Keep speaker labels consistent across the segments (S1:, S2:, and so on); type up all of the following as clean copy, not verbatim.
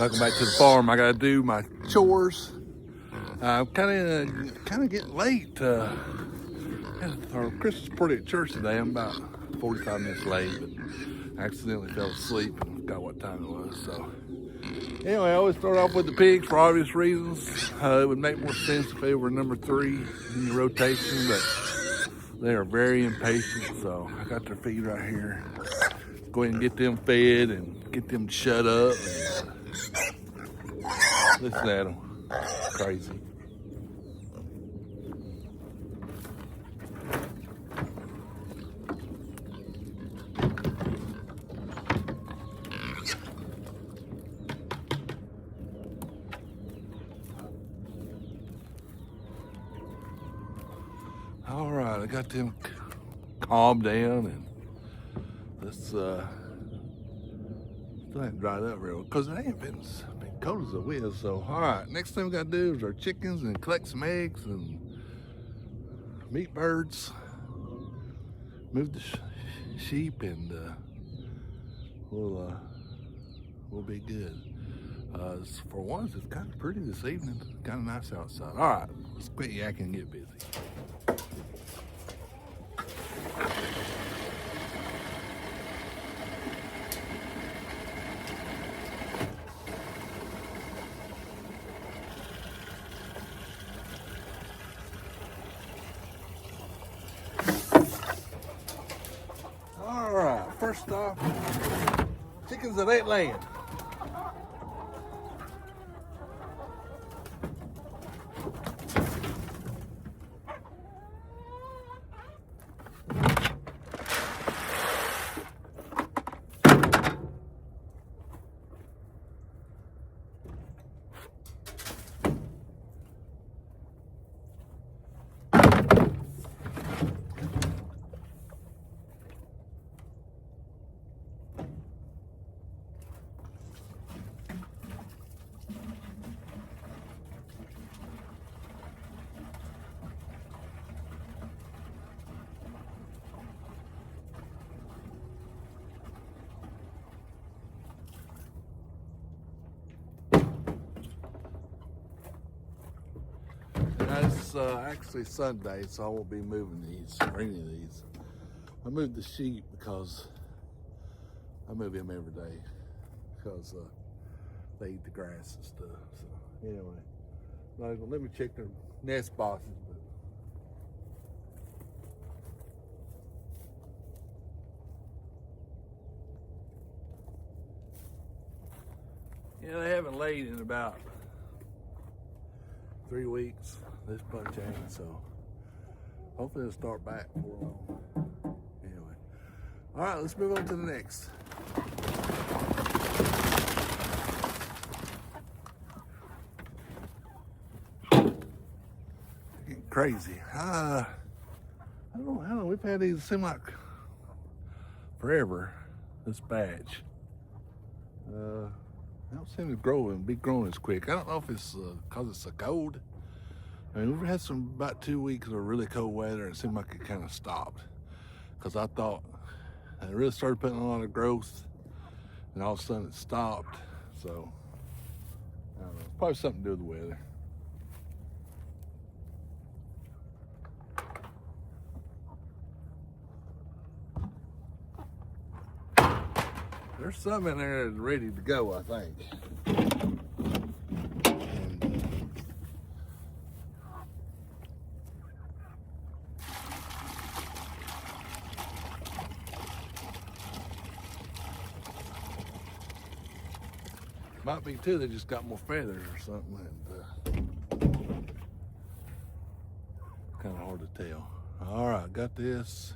S1: Welcome back to the farm. I gotta do my chores. I'm kind of getting late. Our Christmas party at church today. I'm about 45 minutes late, but I accidentally fell asleep and forgot what time it was. So anyway, I always start off with the pigs for obvious reasons. It would make more sense if they were number 3 in the rotation, but they are very impatient. So I got their feed right here. Go ahead and get them fed and get them to shut up. Listen at them. Crazy. All right, I got them calmed down, and let's still ain't dried up real because it ain't been cold as a whiz. So all right, next thing we gotta do is our chickens and collect some eggs and meat birds, move the sheep, and we'll be good. For once, it's kind of pretty this evening. Kind of nice outside. All right, let's quit yakking and get busy. All right, first off, chickens that ain't laying. Now, it's actually Sunday, so I won't be moving these or any of these. I moved the sheep because I move them every day because they eat the grass and stuff. So anyway, not gonna let me check their nest boxes, but yeah, they haven't laid in about 3 weeks. This bunch ain't, so hopefully it'll start back before long. Anyway, all right, let's move on to the next. Getting crazy. I don't know how long we've had these. Seem like forever. This batch. They don't seem to grow and be growing as quick. I don't know if it's because it's so cold. I mean, we've had about 2 weeks of really cold weather, and it seemed like it kind of stopped. Because I thought it really started putting a lot of growth, and all of a sudden it stopped. So, I don't know. It's probably something to do with the weather. There's some in there that's ready to go, I think. Might be too, they just got more feathers or something, and kind of hard to tell. All right, got this.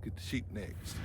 S1: Get the sheep next.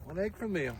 S1: One egg from them.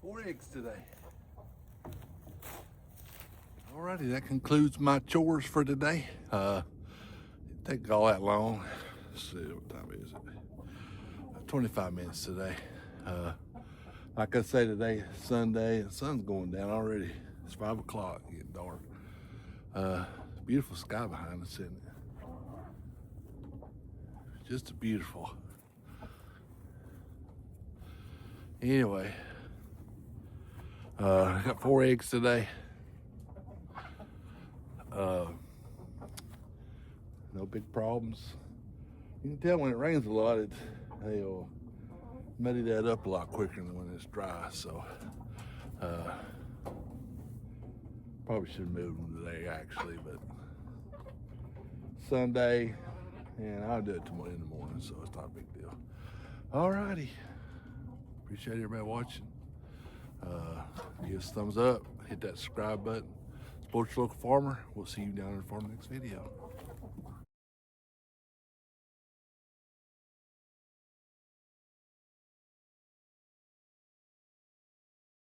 S1: Four eggs today. Alrighty, that concludes my chores for today. It didn't take all that long. Let's see, what time is it? 25 minutes today. Like I say, today is Sunday, the sun's going down already. It's 5 o'clock, getting dark. Beautiful sky behind us, isn't it? Just beautiful. Anyway, I got 4 eggs today. No big problems. You can tell when it rains a lot, they'll muddy that up a lot quicker than when it's dry. So probably should move them today actually, but Sunday, and I'll do it tomorrow in the morning, so it's not a big deal. Alrighty, appreciate everybody watching. Give us a thumbs up, hit that subscribe button. Support your local farmer. We'll see you down in the farm next video.